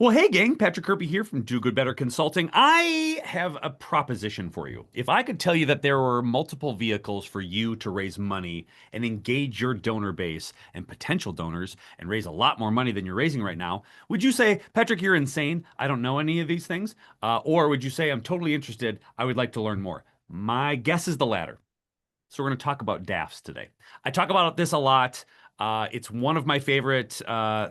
Well, hey, gang, Patrick Kirby here from Do Good Better Consulting. I have a proposition for you. If I could tell you that there were multiple vehicles for you to raise money and engage your donor base and potential donors and raise a lot more money than you're raising right now, would you say, Patrick, you're insane? I don't know any of these things? Or would you say, I'm totally interested. I would like to learn more? My guess is the latter. So we're going to talk about DAFs today. I talk about this a lot. It's one of my favorite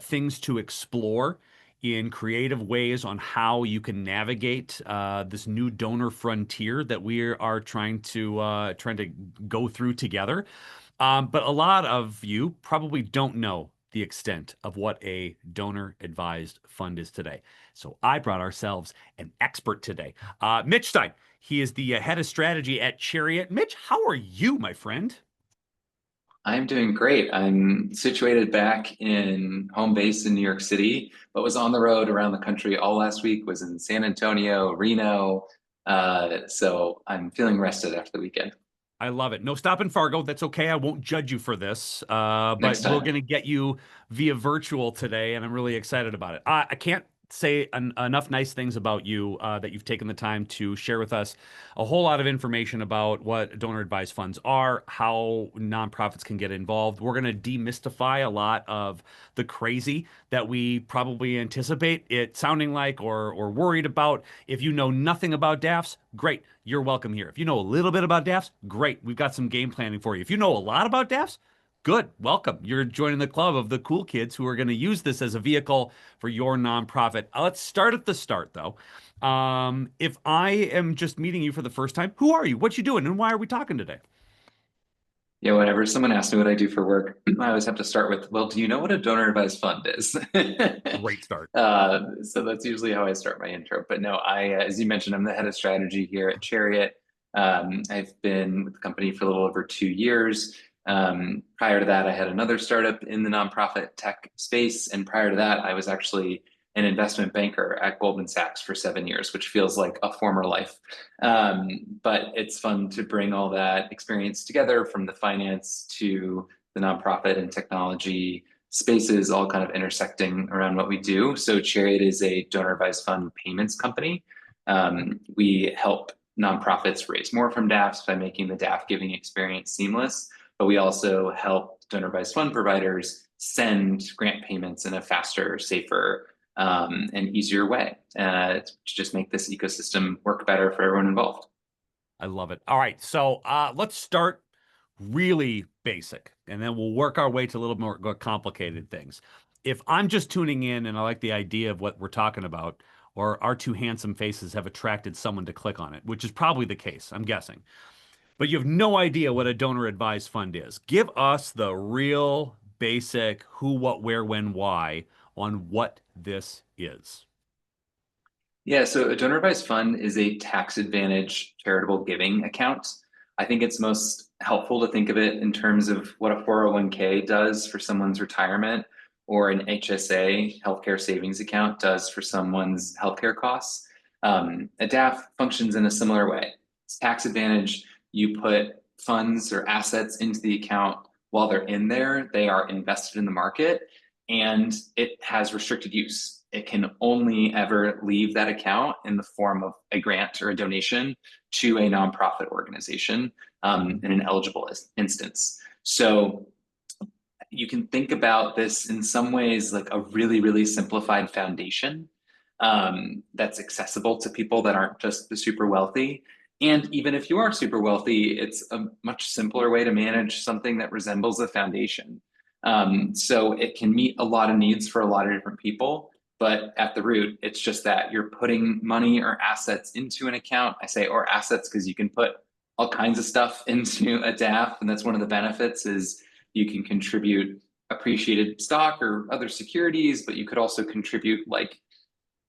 things to explore in creative ways on how you can navigate this new donor frontier that we are trying to go through together. But a lot of you probably don't know the extent of what a donor advised fund is today. So I brought ourselves an expert today, Mitch Stein. He is the head of strategy at Chariot. Mitch, how are you, my friend? I'm doing great. I'm situated back in home base in New York City, but was on the road around the country all last week, was in San Antonio, Reno. So I'm feeling rested after the weekend. I love it. No stop in Fargo. That's okay. I won't judge you for this. Next But we're time. going to get you via virtual today, and I'm really excited about it. I can't say enough nice things about you that you've taken the time to share with us a whole lot of information about what donor advised funds are, how nonprofits can get involved. We're going to demystify a lot of the crazy that we probably anticipate it sounding like or worried about. If you know nothing about DAFs, great. You're welcome here. If you know a little bit about DAFs, great. We've got some game planning for you. If you know a lot about DAFs, good. Welcome. You're joining the club of the cool kids who are going to use this as a vehicle for your nonprofit. Let's start at the start, though. If I am just meeting you for the first time, who are you? What you doing? And why are we talking today? Yeah, whenever someone asks me what I do for work, I always have to start with, well, do you know what a donor advised fund is? Great start. So that's usually how I start my intro. But no, as you mentioned, I'm the head of strategy here at Chariot. I've been with the company for a little over 2 years. Prior to that, I had another startup in the nonprofit tech space. And prior to that, I was actually an investment banker at Goldman Sachs for 7 years, which feels like a former life. But it's fun to bring all that experience together from the finance to the nonprofit and technology spaces, all kind of intersecting around what we do. So Chariot is a donor advised fund payments company. We help nonprofits raise more from DAFs by making the DAF giving experience seamless, but we also help donor advised fund providers send grant payments in a faster, safer, and easier way to just make this ecosystem work better for everyone involved. I love it. All right, so let's start really basic, and then we'll work our way to a little more complicated things. If I'm just tuning in and I like the idea of what we're talking about, or our two handsome faces have attracted someone to click on it, which is probably the case, I'm guessing. But you have no idea what a donor advised fund is. Give us the real basic who, what, where, when, why on what this is. Yeah, so a donor advised fund is a tax advantage charitable giving account. I think it's most helpful to think of it in terms of what a 401k does for someone's retirement or an HSA, healthcare savings account, does for someone's healthcare costs. A DAF functions in a similar way. It's tax advantage. You put funds or assets into the account while they're in there, they are invested in the market and it has restricted use. It can only ever leave that account in the form of a grant or a donation to a nonprofit organization in an eligible instance. So you can think about this in some ways like a really, really simplified foundation that's accessible to people that aren't just the super wealthy. And even if you are super wealthy, it's a much simpler way to manage something that resembles a foundation. So it can meet a lot of needs for a lot of different people. But at the root, it's just that you're putting money or assets into an account. I say or assets because you can put all kinds of stuff into a DAF, and that's one of the benefits is you can contribute appreciated stock or other securities, but you could also contribute like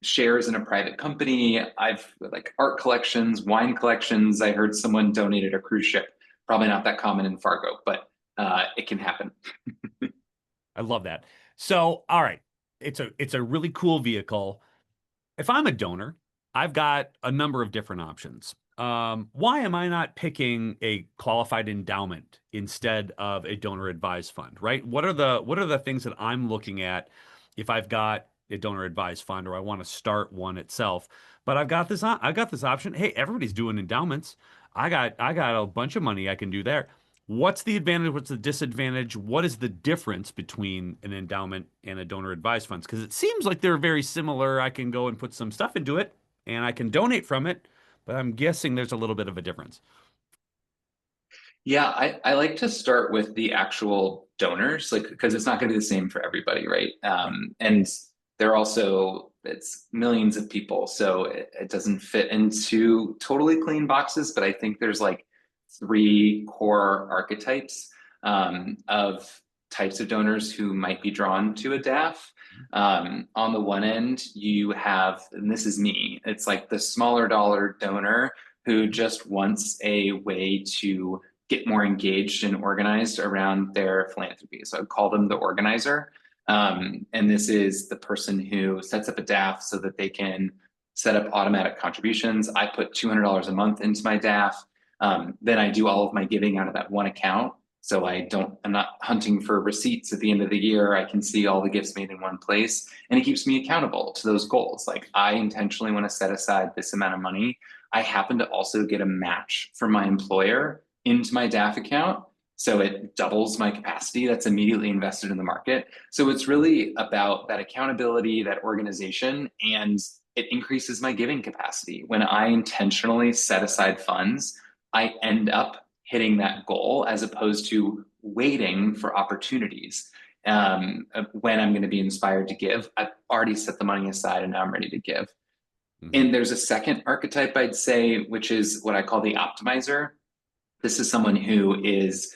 shares in a private company. I've like art collections, wine collections. I heard someone donated a cruise ship. Probably not that common in Fargo, but it can happen. I love that. So, all right, it's a really cool vehicle. If I'm a donor, I've got a number of different options. Why am I not picking a qualified endowment instead of a donor advised fund, right? What are the things that I'm looking at if I've got a donor advised fund, or I want to start one itself. But I've got this option. Hey, everybody's doing endowments. I got a bunch of money I can do there. What's the advantage? What's the disadvantage? What is the difference between an endowment and a donor advised funds? Because it seems like they're very similar. I can go and put some stuff into it and I can donate from it, but I'm guessing there's a little bit of a difference. Yeah, I like to start with the actual donors, like because it's not going to be the same for everybody, right? Right. And they're also it's millions of people, so it doesn't fit into totally clean boxes. But I think there's like three core archetypes of types of donors who might be drawn to a DAF. On the one end, you have, and this is me, it's like the smaller dollar donor who just wants a way to get more engaged and organized around their philanthropy. So I'd call them the organizer. And this is the person who sets up a DAF so that they can set up automatic contributions. I put $200 a month into my DAF. Then I do all of my giving out of that one account. So I'm not hunting for receipts at the end of the year. I can see all the gifts made in one place, and it keeps me accountable to those goals. Like I intentionally want to set aside this amount of money. I happen to also get a match from my employer into my DAF account. So it doubles my capacity that's immediately invested in the market. So it's really about that accountability, that organization, and it increases my giving capacity. When I intentionally set aside funds, I end up hitting that goal as opposed to waiting for opportunities. When I'm going to be inspired to give, I've already set the money aside and now I'm ready to give. Hmm. And there's a second archetype I'd say, which is what I call the optimizer. This is someone who is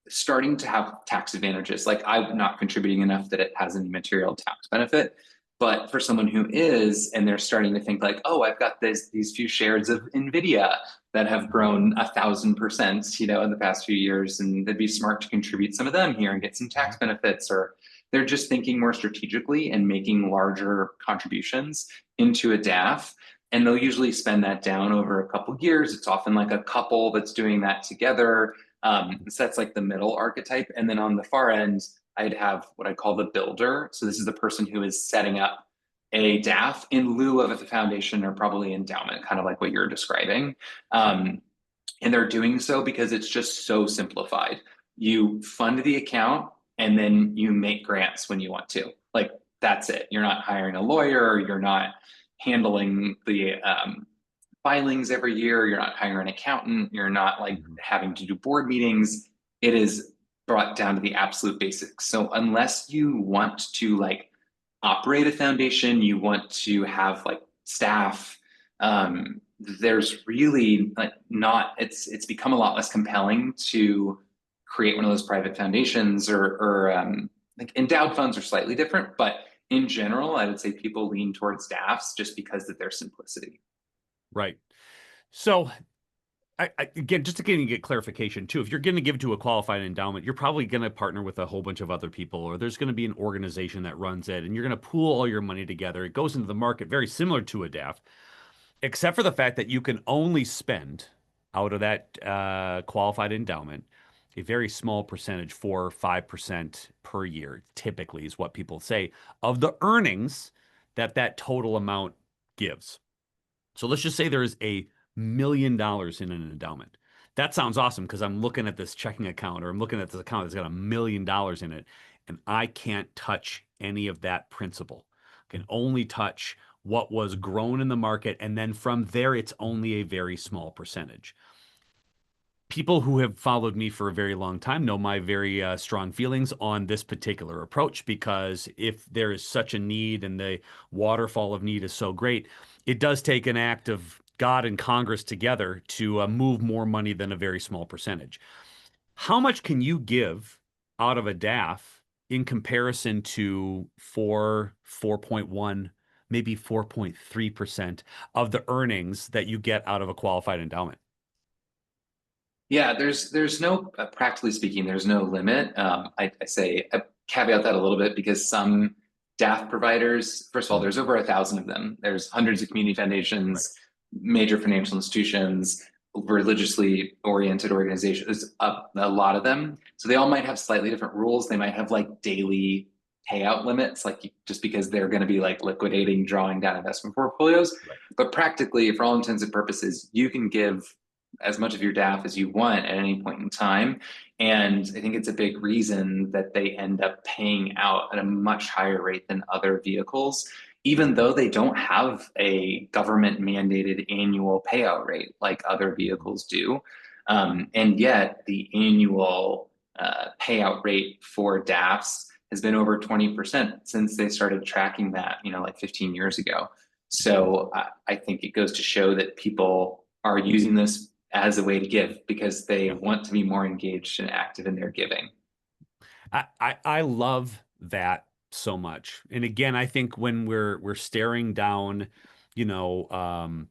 starting to have tax advantages. Like I'm not contributing enough that it has any material tax benefit. But for someone who is, and they're starting to think like, oh, I've got these few shares of NVIDIA that have grown 1,000%, in the past few years, and it'd be smart to contribute some of them here and get some tax benefits. Or they're just thinking more strategically and making larger contributions into a DAF. And they'll usually spend that down over a couple years. It's often like a couple that's doing that together. So that's like the middle archetype. And then on the far end, I'd have what I call the builder. So this is the person who is setting up a DAF in lieu of a foundation or probably endowment, kind of like what you're describing. And they're doing so because it's just so simplified. You fund the account and then you make grants when you want to. Like that's it. You're not hiring a lawyer. You're not handling the filings every year. You're not hiring an accountant. You're not like having to do board meetings. It is brought down to the absolute basics. So unless you want to like operate a foundation, you want to have like staff, there's really like not, it's become a lot less compelling to create one of those private foundations or like endowed funds are slightly different, but in general, I would say people lean towards DAFs just because of their simplicity. Right. So again, just to get clarification too, if you're going to give to a qualified endowment, you're probably going to partner with a whole bunch of other people, or there's going to be an organization that runs it, and you're going to pool all your money together. It goes into the market very similar to a DAF, except for the fact that you can only spend out of that qualified endowment a very small percentage, 4 or 5% per year, typically is what people say, of the earnings that total amount gives. So let's just say there's $1 million in an endowment. That sounds awesome because I'm looking at this checking account or I'm looking at this account that's got $1 million in it, and I can't touch any of that principal. I can only touch what was grown in the market, and then from there, it's only a very small percentage. People who have followed me for a very long time know my very strong feelings on this particular approach, because if there is such a need and the waterfall of need is so great, it does take an act of God and Congress together to move more money than a very small percentage. How much can you give out of a DAF in comparison to 4.1, maybe 4.3% of the earnings that you get out of a qualified endowment? Yeah, there's no practically speaking, there's no limit. I say I caveat that a little bit because some DAF providers, first of all, there's over 1,000 of them. There's hundreds of community Right. foundations, major financial institutions, religiously oriented organizations, a lot of them. So they all might have slightly different rules. They might have like daily payout limits, like just because they're going to be like liquidating, drawing down investment portfolios. Right. But practically, for all intents and purposes, you can give as much of your DAF as you want at any point in time. And I think it's a big reason that they end up paying out at a much higher rate than other vehicles, even though they don't have a government mandated annual payout rate like other vehicles do. And yet the annual payout rate for DAFs has been over 20% since they started tracking that, like 15 years ago. So I think it goes to show that people are using this as a way to give because they Yeah. want to be more engaged and active in their giving. I love that so much. And again, I think when we're staring down, you know,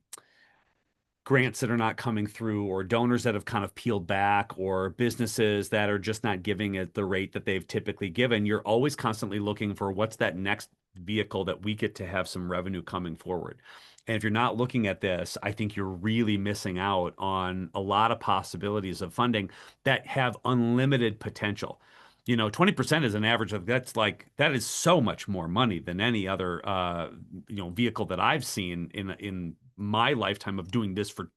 grants that are not coming through or donors that have kind of peeled back or businesses that are just not giving at the rate that they've typically given, you're always constantly looking for what's that next vehicle that we get to have some revenue coming forward. And if you're not looking at this, I think you're really missing out on a lot of possibilities of funding that have unlimited potential. 20% is an average of that is so much more money than any other vehicle that I've seen in my lifetime of doing this for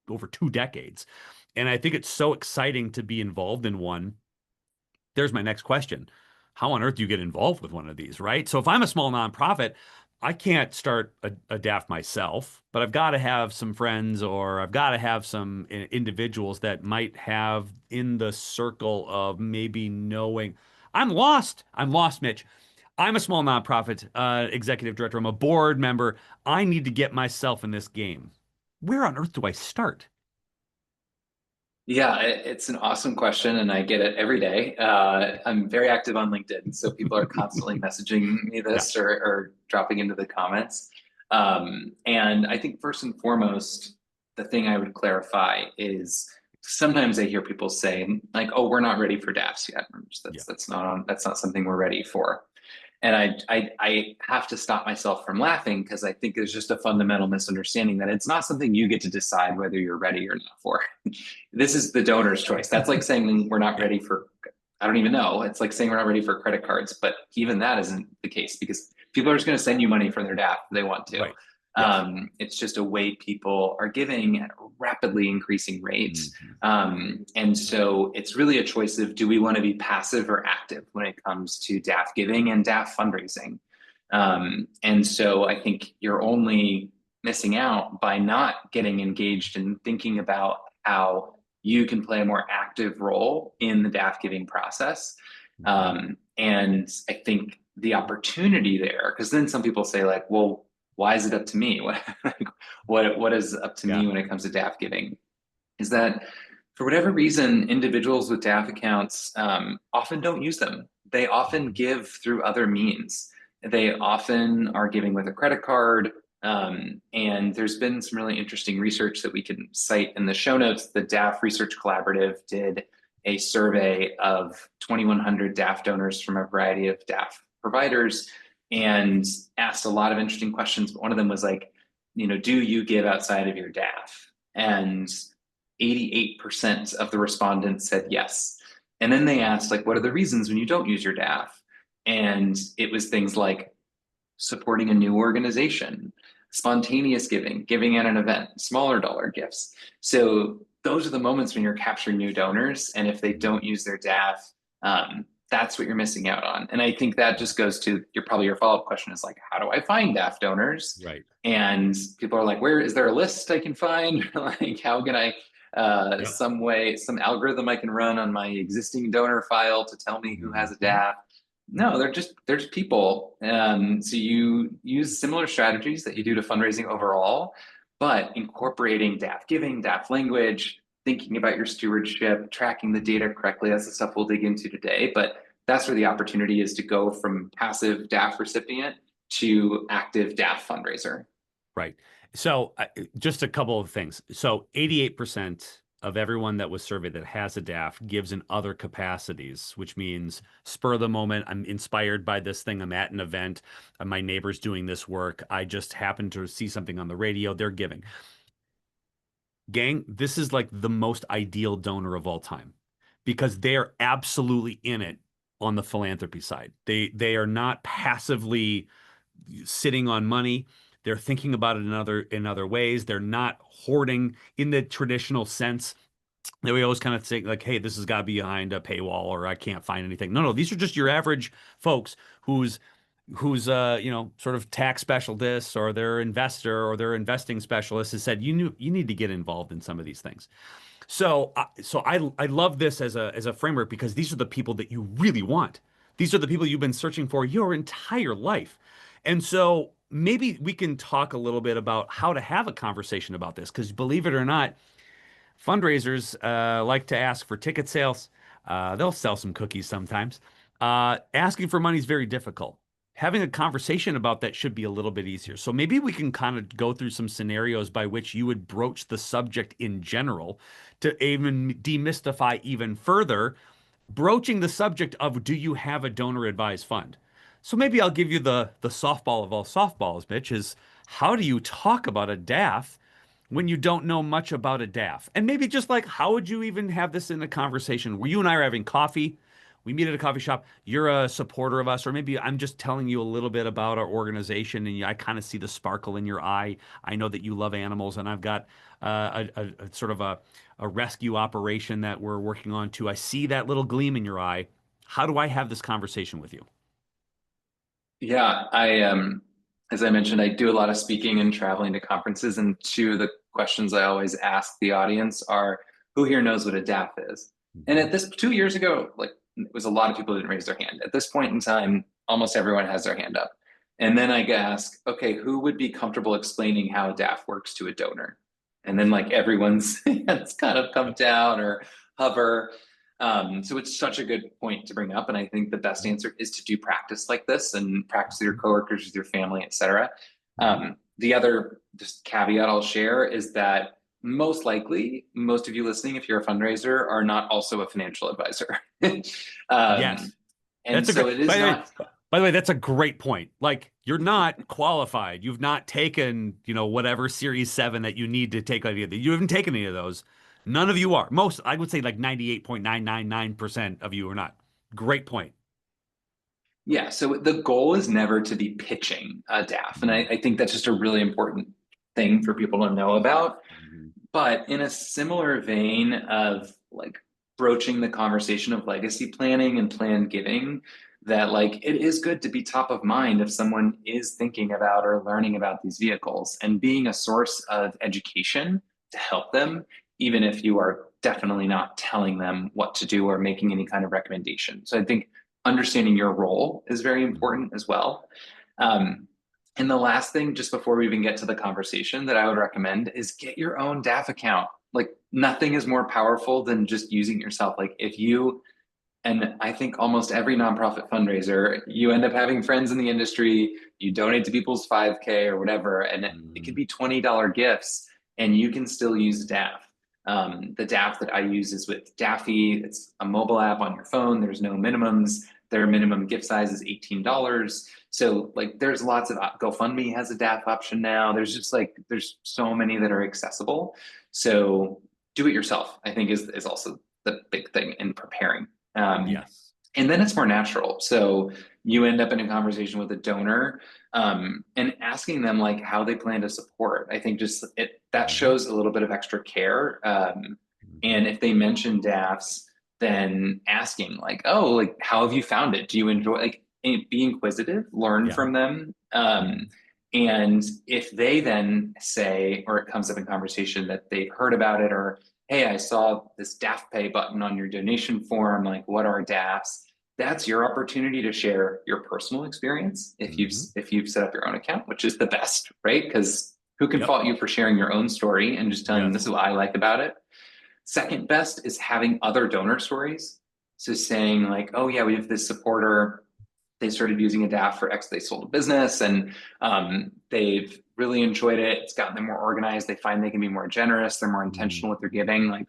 over 2 decades. And I think it's so exciting to be involved in one. There's my next question. How on earth do you get involved with one of these, right? So if I'm a small nonprofit, I can't start a DAF myself, but I've got to have some friends or I've got to have some individuals that might have in the circle of maybe knowing I'm lost. I'm lost, Mitch. I'm a small nonprofit executive director. I'm a board member. I need to get myself in this game. Where on earth do I start? Yeah, it's an awesome question, and I get it every day. I'm very active on LinkedIn, so people are constantly messaging me Yeah. this or dropping into the comments. And I think first and foremost, the thing I would clarify is sometimes I hear people say like, "Oh, we're not ready for DAFs yet." Yeah. That's not something we're ready for. And I have to stop myself from laughing because I think there's just a fundamental misunderstanding that it's not something you get to decide whether you're ready or not for. This is the donor's choice. That's like saying we're not Yeah. ready for, I don't even know. It's like saying we're not ready for credit cards, but even that isn't the case because people are just going to send you money for their DAP if they want to. Right. Yes. It's just a way people are giving at a rapidly increasing rate. Mhm. And so it's really a choice of do we want to be passive or active when it comes to DAF giving and DAF fundraising. And so I think you're only missing out by not getting engaged and thinking about how you can play a more active role in the DAF giving process. And I think the opportunity there, because then some people say like, well, why is it up to me? What is up to Yeah. me when it comes to DAF giving? Is that for whatever reason, individuals with DAF accounts often don't use them. They often give through other means. They often are giving with a credit card. And there's been some really interesting research that we can cite in the show notes. The DAF Research Collaborative did a survey of 2,100 DAF donors from a variety of DAF providers and asked a lot of interesting questions. But one of them was like, do you give outside of your DAF? And 88% of the respondents said yes. And then they asked, like, what are the reasons when you don't use your DAF? And it was things like supporting a new organization, spontaneous giving, giving at an event, smaller dollar gifts. So those are the moments when you're capturing new donors. And if they don't use their DAF, that's what you're missing out on. And I think that just goes to your follow-up question is like, how do I find DAF donors? Right. And people are like, where is there a list I can find? Like, how can I Yep. some algorithm I can run on my existing donor file to tell me who has a Mhm. DAF? No, there's people. So you use similar strategies that you do to fundraising overall, but incorporating DAF giving, DAF language, thinking about your stewardship, tracking the data correctly. That's the stuff we'll dig into today. But that's where the opportunity is to go from passive DAF recipient to active DAF fundraiser. Right. So just a couple of things. So 88% of everyone that was surveyed that has a DAF gives in other capacities, which means spur of the moment. I'm inspired by this thing. I'm at an event. My neighbor's doing this work. I just happened to see something on the radio. They're giving. Gang, this is like the most ideal donor of all time because they're absolutely in it on the philanthropy side. They are not passively sitting on money. They're thinking about it in other ways. They're not hoarding in the traditional sense that we always kind of say like, hey, this has got to be behind a paywall or I can't find anything. No, no, these are just your average folks who's sort of tax specialists or their investor or their investing specialist has said you need to get involved in some of these things. So I love this as a framework because these are the people that you really want. These are the people you've been searching for your entire life. And so maybe we can talk a little bit about how to have a conversation about this because believe it or not, fundraisers like to ask for ticket sales. They'll sell some cookies sometimes. Asking for money is very difficult. Having a conversation about that should be a little bit easier. So maybe we can kind of go through some scenarios by which you would broach the subject in general to even demystify even further, broaching the subject of do you have a donor advised fund? So maybe I'll give you the softball of all softballs, Mitch, is how do you talk about a DAF when you don't know much about a DAF? And maybe just like, how would you even have this in a conversation where you and I are having coffee? We meet at a coffee shop. You're a supporter of us, or maybe I'm just telling you a little bit about our organization, and I kind of see the sparkle in your eye. I know that you love animals, and I've got a sort of a rescue operation that we're working on too. I see that little gleam in your eye. How do I have this conversation with you? Yeah, as I mentioned, I do a lot of speaking and traveling to conferences, and two of the questions I always ask the audience are, who here knows what a DAF is? And Mhm. at this 2 years ago, like it was a lot of people didn't raise their hand. At this point in time, almost everyone has their hand up. And then I ask, okay, who would be comfortable explaining how a DAF works to a donor? And then like everyone's hands kind of come Yep. down or hover. So it's such a good point to bring up. And I think the best answer is to do practice like this and practice with your coworkers, with your family, et cetera. Mhm. The other just caveat I'll share is that most likely, most of you listening, if you're a fundraiser, are not also a financial advisor. um, Yes. and That's a so great, it is not, by the way, that's a great point. Like you're not qualified. You've not taken, whatever Series 7 that you need to take. Like, you haven't taken any of those. None of you are. Most, I would say like 98.999% of you are not. Great point. yeah. So the goal is never to be pitching a DAF. And Mhm. I think that's just a really important thing for people to know about. Mhm. But in a similar vein of like broaching the conversation of legacy planning and planned giving, that like it is good to be top of mind if someone is thinking about or learning about these vehicles and being a source of education to help them, even if you are definitely not telling them what to do or making any kind of recommendation. So I think understanding your role is very Mhm. important as well. Um, and the last thing, just before we even get to the conversation, that I would recommend is get your own DAF account. Like nothing is more powerful than just using it yourself. Like if you, and I think almost every nonprofit fundraiser, you end up having friends in the industry, you donate to people's 5K or whatever, and it could Mhm. be $20 gifts, and you can still use DAF. The DAF that I use is with Daffy. It's a mobile app on your phone. There's no minimums. Their minimum gift size is $18. So like there's lots of GoFundMe has a DAF option now. There's just like there's so many that are accessible. So do it yourself, I think is also the big thing in preparing. Um, Yes. and then it's more natural. So you end up in a conversation with a donor and asking them like how they plan to support. I think just it that Mhm. shows a little bit of extra care. Mhm. And if they mention DAFs, then asking like, oh, like how have you found it? Do you enjoy like be inquisitive, learn Yeah. from them. Mhm. And if they then say, or it comes up in conversation that they've heard about it, or hey, I saw this DAF Pay button on your donation form. Like, what are DAFs? That's your opportunity to share your personal experience Mhm. if you've set up your own account, which is the best, right? Because who can Yep. fault you for sharing your own story and just telling them this is Yes. what I like about it? Second best is having other donor stories. So saying like, oh yeah, we have this supporter. They started using a DAF for X. They sold a business and they've really enjoyed it. It's gotten them more organized. They find they can be more generous. They're more Mhm. intentional with their giving. Like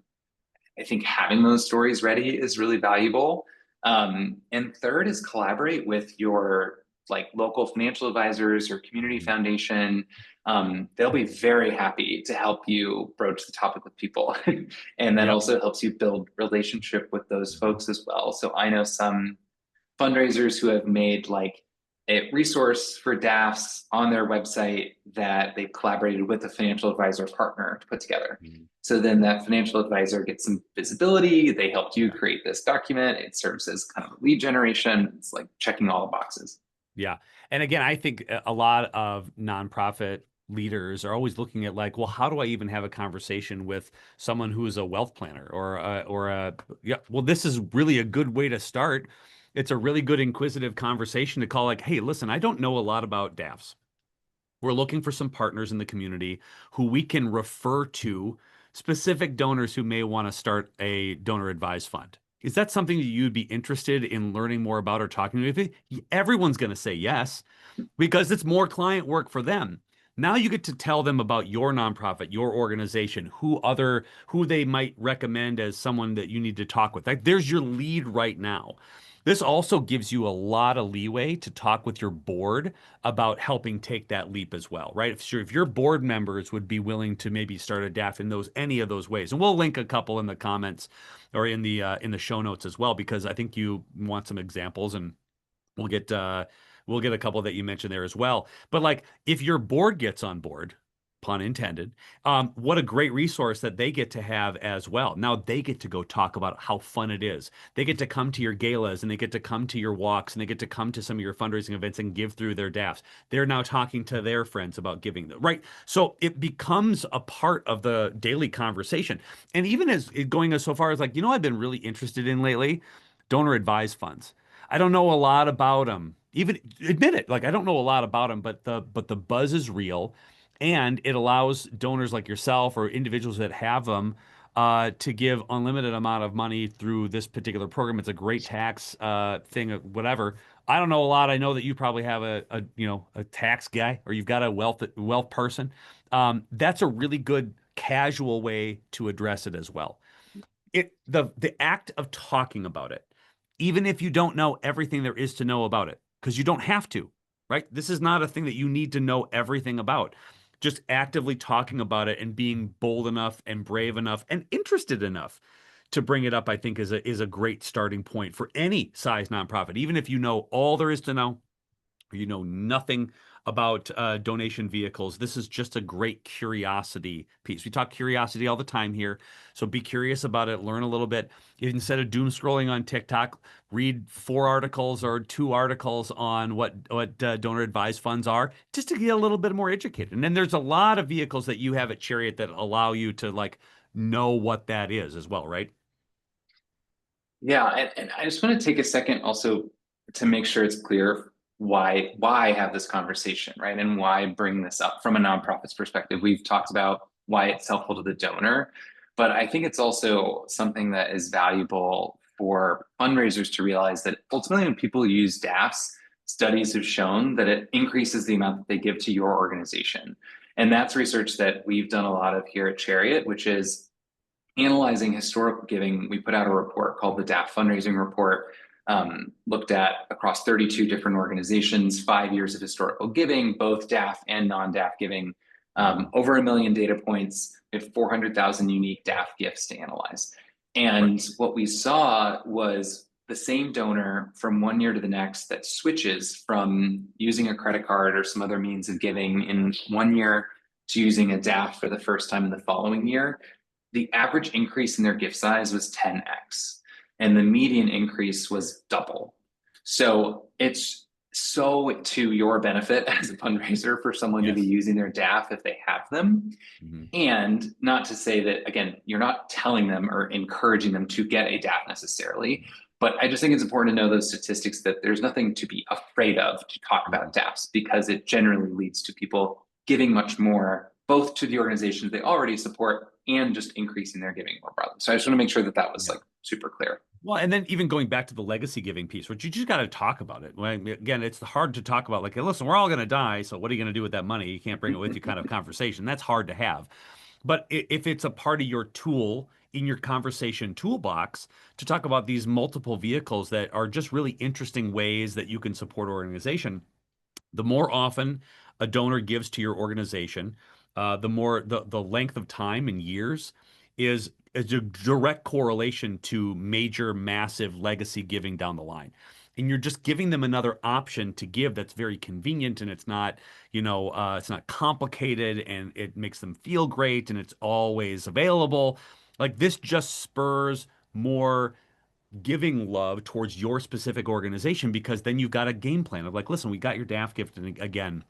I think having those stories ready is really valuable. And third is collaborate with your like local financial advisors or community Mhm. foundation. They'll be very happy to help you broach the topic with people. And that Yep. also helps you build relationship with those Mhm. folks as well. So I know some fundraisers who have made like a resource for DAFs on their website that they collaborated with a financial advisor partner to put together. Mhm. So then that financial advisor gets some visibility. They helped you Yeah. create this document. It serves as kind of lead generation. It's like checking all the boxes. Yeah. And again, I think a lot of nonprofit leaders are always looking at like, well, how do I even have a conversation with someone who is a wealth planner yeah, well, this is really a good way to start. It's a really good inquisitive conversation to call like, hey, listen, I don't know a lot about DAFs. We're looking for some partners in the community who we can refer to specific donors who may want to start a donor advised fund. Is that something that you'd be interested in learning more about or talking to? Everyone's going to say yes because it's more client work for them. Now you get to tell them about your nonprofit, your organization, who they might recommend as someone that you need to talk with. Like there's your lead right now. This also gives you a lot of leeway to talk with your board about helping take that leap as well, right? If your board members would be willing to maybe start a DAF in any of those ways, and we'll link a couple in the comments or in the show notes as well, because I think you want some examples and We'll get uh we'll get a couple that you mentioned there as well. But like if your board gets on board, pun intended, what a great resource that they get to have as well. Now they get to go talk about how fun it is. They get to come to your galas and they get to come to your walks and they get to come to some of your fundraising events and give through their DAFs. They're now talking to their friends about giving them, right? So it becomes a part of the daily conversation. And even as it going as so far as like, I've been really interested in lately, donor advised funds. I don't know a lot about them. Even admit it, like I don't know a lot about them, but the buzz is real, and it allows donors like yourself or individuals that have them to give unlimited amount of money through this particular program. It's a great tax thing, whatever. I don't know a lot. I know that you probably have a tax guy or you've got a wealth person. That's a really good casual way to address it as well. The act of talking about it, even if you don't know everything there is to know about it, because you don't have to, right? This is not a thing that you need to know everything about. Just actively talking about it and being bold enough and brave enough and interested enough to bring it up, I think is a great starting point for any size nonprofit. Even if you know all there is to know, you know nothing about donation vehicles. This is just a great curiosity piece. We talk curiosity all the time here. So be curious about it, learn a little bit. Instead of doom scrolling on TikTok, read 4 articles or 2 articles on what donor advised funds are, just to get a little bit more educated. And then there's a lot of vehicles that you have at Chariot that allow you to like know what that is as well, right? Yeah, and I just want to take a second also to make sure it's clear why have this conversation, right? And why bring this up from a nonprofit's perspective. We've talked about why it's helpful to the donor, but I think it's also something that is valuable for fundraisers to realize that ultimately when people use DAFs, studies have shown that it increases the amount that they give to your organization. And that's research that we've done a lot of here at Chariot, which is analyzing historical giving. We put out a report called the DAF fundraising report, looked at across 32 different organizations, 5 years of historical giving, both DAF and non-DAF giving, over 1 million data points. We have 400,000 unique DAF gifts to analyze. And what we saw was the same donor from 1 year to the next that switches from using a credit card or some other means of giving in 1 year to using a DAF for the first time in the following year. The average increase in their gift size was 10x, and the median increase was double. So it's so to your benefit as a fundraiser for someone to be Yes. using their DAF if they have them. Mhm. And not to say that, again, you're not telling them or encouraging them to get a DAF necessarily, but I just think it's important to know those statistics that there's nothing to be afraid of to talk Mhm. about DAFs because it generally leads to people giving much more, both to the organizations they already support and just increasing their giving more broadly. So I just want to make sure that that was Yeah. like super clear. Well, and then even going back to the legacy giving piece, which you just got to talk about it. Again, it's hard to talk about. Like, hey, listen, we're all going to die, so what are you going to do with that money? You can't bring it with you, kind of conversation. That's hard to have. But if it's a part of your tool in your conversation toolbox to talk about these multiple vehicles that are just really interesting ways that you can support organization, the more often a donor gives to your organization, the more the length of time and years is a direct correlation to major, massive legacy giving down the line. and you're just giving them another option to give that's very convenient, and it's not, it's not complicated, and it makes them feel great, and it's always available. Like this just spurs more giving love towards your specific organization, because then you've got a game plan of like, listen, we got your DAF gift, and again,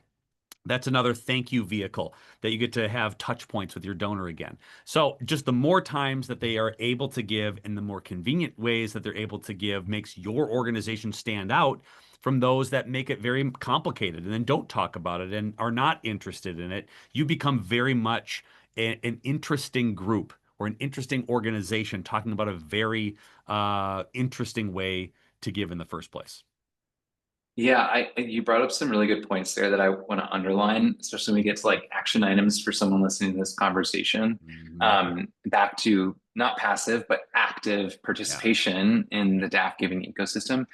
that's another thank you vehicle that you get to have touch points with your donor again. So just the more times that they are able to give and the more convenient ways that they're able to give makes your organization stand out from those that make it very complicated and then don't talk about it and are not interested in it. You become very much an interesting group or an interesting organization talking about a very interesting way to give in the first place. Yeah, you brought up some really good points there that I want to underline, especially when we get to like action items for someone listening to this conversation. Mhm. Back to not passive, but active Yeah. participation in the DAF giving ecosystem.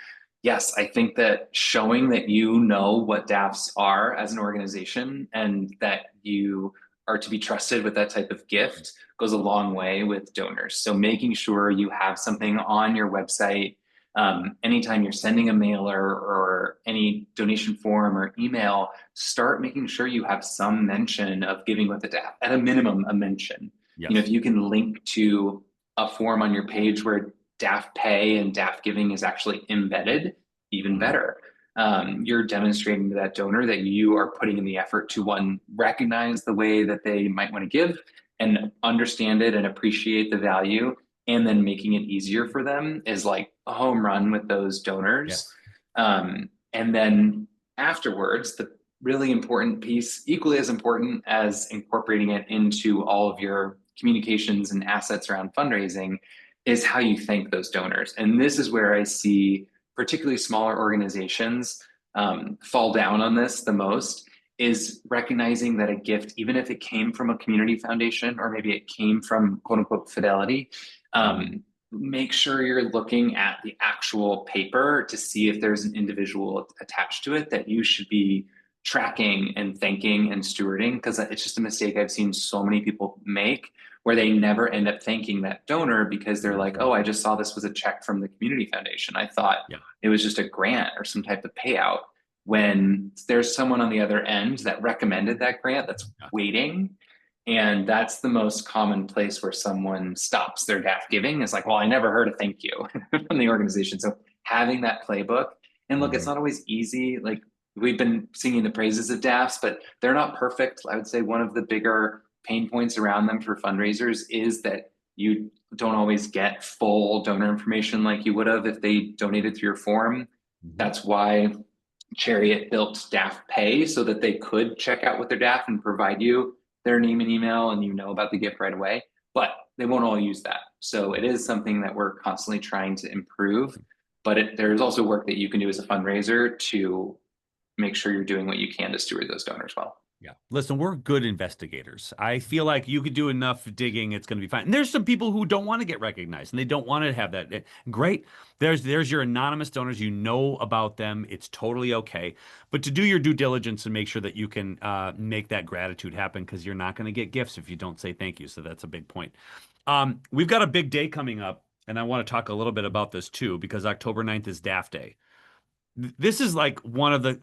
Yes, I think that showing that you know what DAFs are as an organization and that you are to be trusted with that type of gift goes a long way with donors. So making sure you have something on your website anytime you're sending a mailer or any donation form or email, start making sure you have some mention of giving with the DAF, at a minimum, a mention. If Yes. you can link to a form on your page where DAF pay and DAF giving is actually embedded, even Mhm. better. You're demonstrating to that donor that you are putting in the effort to, one, recognize the way that they might want to give and understand it and appreciate the value, and then making it easier for them is like a home run with those donors. Yes. And then afterwards, the really important piece, equally as important as incorporating it into all of your communications and assets around fundraising, is how you thank those donors. And this is where I see particularly smaller organizations fall down on this the most, is recognizing that a gift, even if it came from a community foundation or maybe it came from quote unquote Fidelity, Mhm. make sure you're looking at the actual paper to see if there's an individual attached to it that you should be tracking and thanking and stewarding, because it's just a mistake I've seen so many people make, where they never end up thanking that donor because they're like, Mhm. oh, I just saw this was a check from the community foundation. I thought Yeah. it was just a grant or some type of payout, when there's someone on the other end that recommended that grant that's Yeah. waiting. And that's the most common place where someone stops their DAF giving, is like, well, I never heard a thank you from the organization. So having that playbook, and look, it's Mhm. not always easy. Like, we've been singing the praises of DAFs, but they're not perfect. I would say one of the bigger pain points around them for fundraisers is that you don't always get full donor information like you would have if they donated through your form. Mhm. That's why Chariot built DAF Pay, so that they could check out with their DAF and provide you their name and email, and you know about the gift right away. But they won't all use that. So it is something that we're constantly trying to improve. But there's also work that you can do as a fundraiser to make sure you're doing what you can to steward those donors well. Yeah. Listen, we're good investigators. I feel like you could do enough digging, it's going to be fine. And there's some people who don't want to get recognized and they don't want to have that. Great. There's your anonymous donors. You know about them. It's totally okay. But to do your due diligence and make sure that you can make that gratitude happen, because you're not going to get gifts if you don't say thank you. So that's a big point. We've got a big day coming up, and I want to talk a little bit about this too, because October 9th is DAF Day. This is like one of the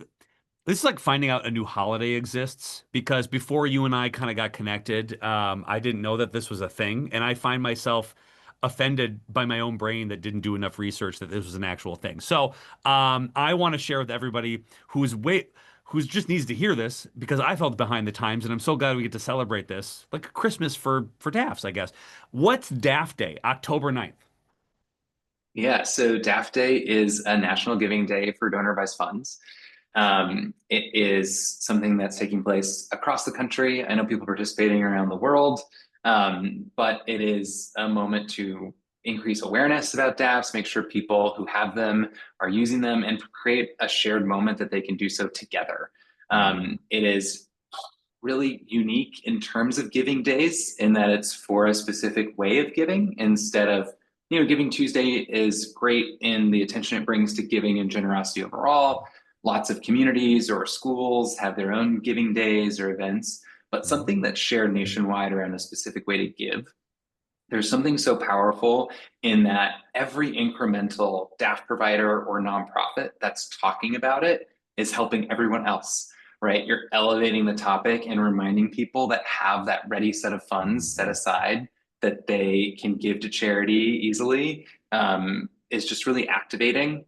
this is like finding out a new holiday exists, because before you and I kind of got connected, I didn't know that this was a thing, and I find myself offended by my own brain that didn't do enough research that this was an actual thing. So I want to share with everybody who's just needs to hear this, because I felt behind the times, and I'm so glad we get to celebrate this like Christmas for DAFs, I guess. What's DAF Day, October 9th? Yeah, so DAF Day is a national giving day for donor advised funds. It is something that's taking place across the country. I know people participating around the world, but it is a moment to increase awareness about DAFs, make sure people who have them are using them, and create a shared moment that they can do so together. Mm, It is really unique in terms of giving days, in that it's for a specific way of giving instead of, Giving Tuesday is great in the attention it brings to giving and generosity overall. Lots of communities or schools have their own giving days or events, but mhm. something that's shared nationwide around a specific way to give There's something so powerful in that every incremental DAF provider or nonprofit that's talking about it is helping everyone else, right? You're elevating the topic and reminding people that have that ready set of funds set aside that they can give to charity easily, is just really activating.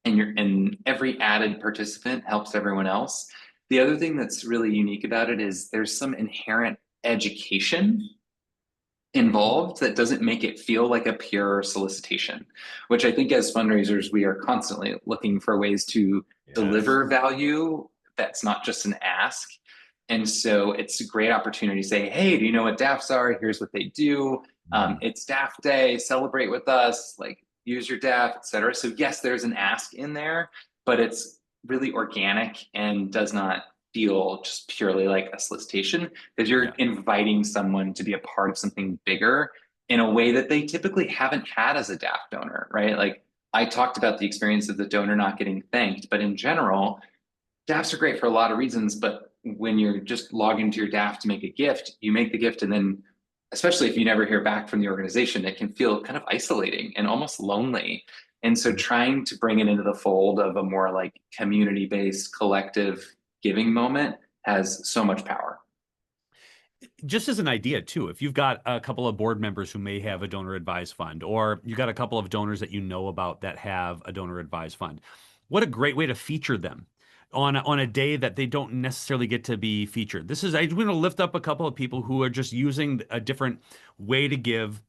And every added participant helps everyone else. The other thing that's really unique about it is there's some inherent education involved that doesn't make it feel like a pure solicitation, which I think as fundraisers, we are constantly looking for ways to Yes. deliver value that's not just an ask. And so it's a great opportunity to say, hey, do you know what DAFs are? Here's what they do. Mm. It's DAF Day, celebrate with us, like use your DAF, etc. So yes, there's an ask in there, but it's really organic and does not feel just purely like a solicitation because you're Yeah. inviting someone to be a part of something bigger in a way that they typically haven't had as a DAF donor, right? Like I talked about the experience of the donor not getting thanked, but in general, DAFs are great for a lot of reasons. But when you're just logging into your DAF to make a gift, you make the gift and then especially if you never hear back from the organization, it can feel kind of isolating and almost lonely. And so trying to bring it into the fold of a more like community-based collective giving moment has so much power. Just as an idea too, if you've got a couple of board members who may have a donor advised fund, or you got a couple of donors that you know about that have a donor advised fund, what a great way to feature them on a day that they don't necessarily get to be featured. I'm going to lift up a couple of people who are just using a different way to give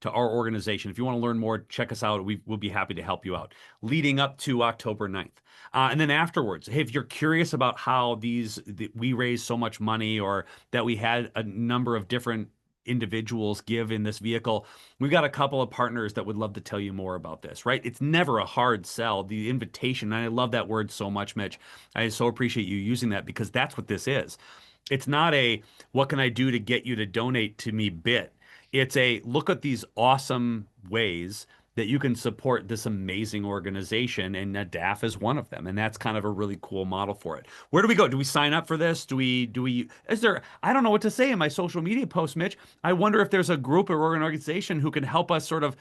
to our organization. If you want to learn more, check us out. We'll be happy to help you out leading up to October 9th. And then afterwards, hey, if you're curious about how we raise so much money or that we had a number of different individuals give in this vehicle, we've got a couple of partners that would love to tell you more about this, right? It's never a hard sell. The invitation, and I love that word so much, Mitch. I so appreciate you using that because that's what this is. It's not a what can I do to get you to donate to me bit. It's a look at these awesome ways that you can support this amazing organization, and DAF is one of them. And that's kind of a really cool model for it. Where do we go? Do we sign up for this? Is there, I don't know what to say in my social media post, Mitch. I wonder if there's a group or an organization who can help us sort of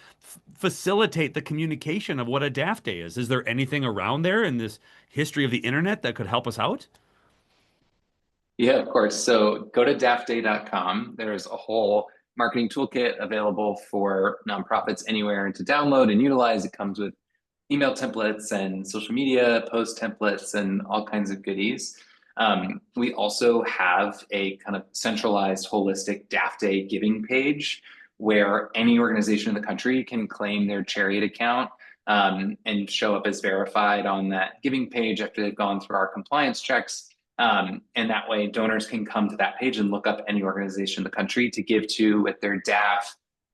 facilitate the communication of what a DAF day is. Is there anything around there in this history of the internet that could help us out? Yeah, of course. So go to dafday.com. There's a whole marketing toolkit available for nonprofits anywhere to download and utilize. It comes with email templates and social media post templates and all kinds of goodies. We also have a kind of centralized, holistic DAF Day giving page where any organization in the country can claim their Chariot account and show up as verified on that giving page after they've gone through our compliance checks. And that way, donors can come to that page and look up any organization in the country to give to with their DAF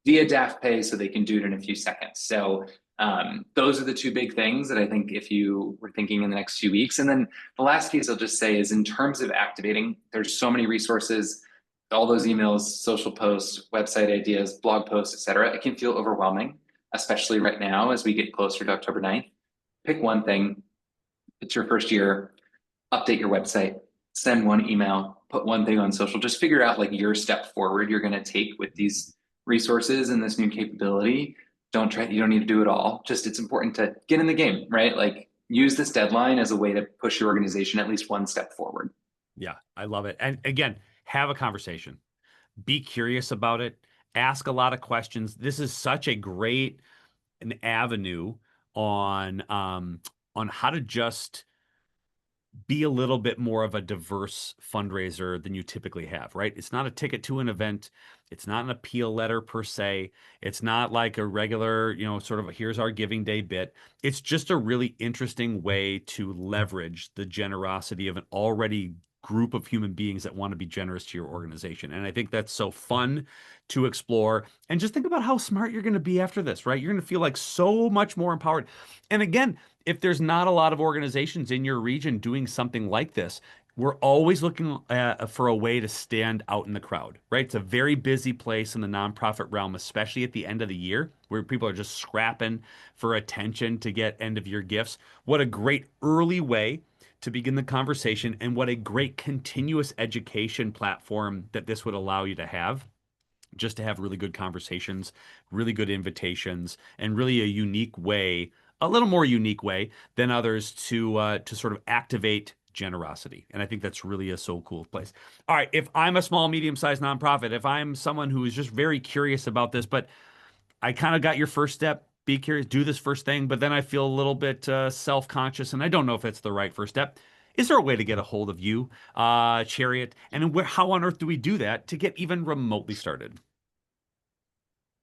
via DAF Pay so they can do it in a few seconds. So those are the two big things that I think if you were thinking in the next few weeks. And then the last piece I'll just say is in terms of activating, there's so many resources, all those emails, social posts, website ideas, blog posts, et cetera. It can feel overwhelming, especially right now as we get closer to October 9th. Pick one thing. It's your first year. Update your website, send one email, put one thing on social, just figure out like your step forward you're going to take with these resources and this new capability. You don't need to do it all. Just it's important to get in the game, right? Like use this deadline as a way to push your organization at least one step forward. Yeah, I love it. And again, have a conversation. Be curious about it. Ask a lot of questions. This is such a great an avenue on how to just be a little bit more of a diverse fundraiser than you typically have, right? It's not a ticket to an event. It's not an appeal letter per se. It's not like a regular, sort of here's our giving day bit. It's just a really interesting way to leverage the generosity of an already group of human beings that want to be generous to your organization. And I think that's so fun to explore. And just think about how smart you're going to be after this, right? You're going to feel like so much more empowered. And again, if there's not a lot of organizations in your region doing something like this, we're always looking for a way to stand out in the crowd, right? It's a very busy place in the nonprofit realm, especially at the end of the year, where people are just scrapping for attention to get end of year gifts. What a great early way to begin the conversation, and what a great continuous education platform that this would allow you to have. just to have really good conversations, really good invitations, and really a unique way, a little more unique way than others to sort of activate generosity. And I think that's really a so cool place. All right, if I'm a small, medium-sized nonprofit, if I'm someone who is just very curious about this, but I kind of got your first step. Be curious, do this first thing, but then I feel a little bit self-conscious, and I don't know if it's the right first step. Is there a way to get a hold of you, Chariot? And how on earth do we do that to get even remotely started?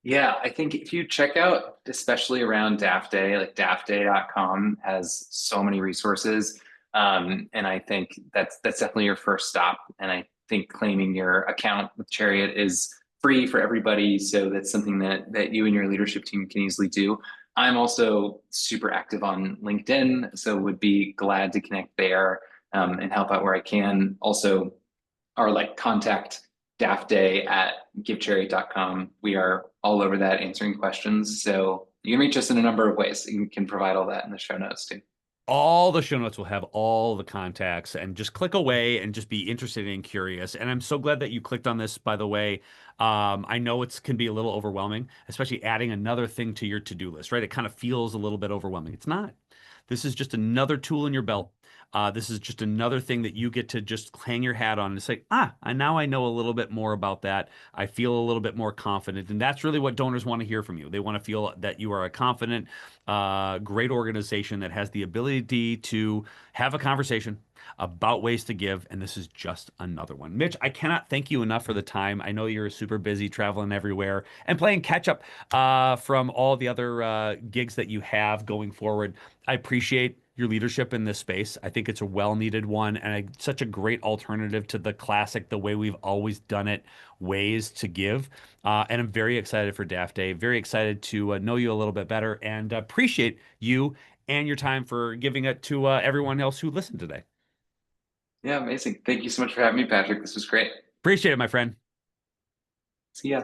Yeah, I think if you check out, especially around DAF Day, like dafday.com has so many resources. And I think that's definitely your first stop. And I think claiming your account with Chariot is free for everybody. So that's something that you and your leadership team can easily do. I'm also super active on LinkedIn, so would be glad to connect there and help out where I can. Also, our like contact daftday at givechariot.com. We are all over that answering questions. So you can reach us in a number of ways. You can provide all that in the show notes too. All the show notes will have all the contacts and just click away and just be interested and curious. And I'm so glad that you clicked on this, by the way. I know it can be a little overwhelming, especially adding another thing to your to-do list, right? It kind of feels a little bit overwhelming. It's not. This is just another tool in your belt. This is just another thing that you get to just hang your hat on and say, now I know a little bit more about that. I feel a little bit more confident. And that's really what donors want to hear from you. They want to feel that you are a confident, great organization that has the ability to have a conversation about ways to give. And this is just another one. Mitch, I cannot thank you enough for the time. I know you're super busy traveling everywhere and playing catch up from all the other gigs that you have going forward. I appreciate your leadership in this space. I think it's a well-needed one and such a great alternative to the classic, the way we've always done it, ways to give. And I'm very excited for DAF Day, very excited to know you a little bit better and appreciate you and your time for giving it to everyone else who listened today. Yeah, amazing. Thank you so much for having me, Patrick. This was great. Appreciate it, my friend. See ya.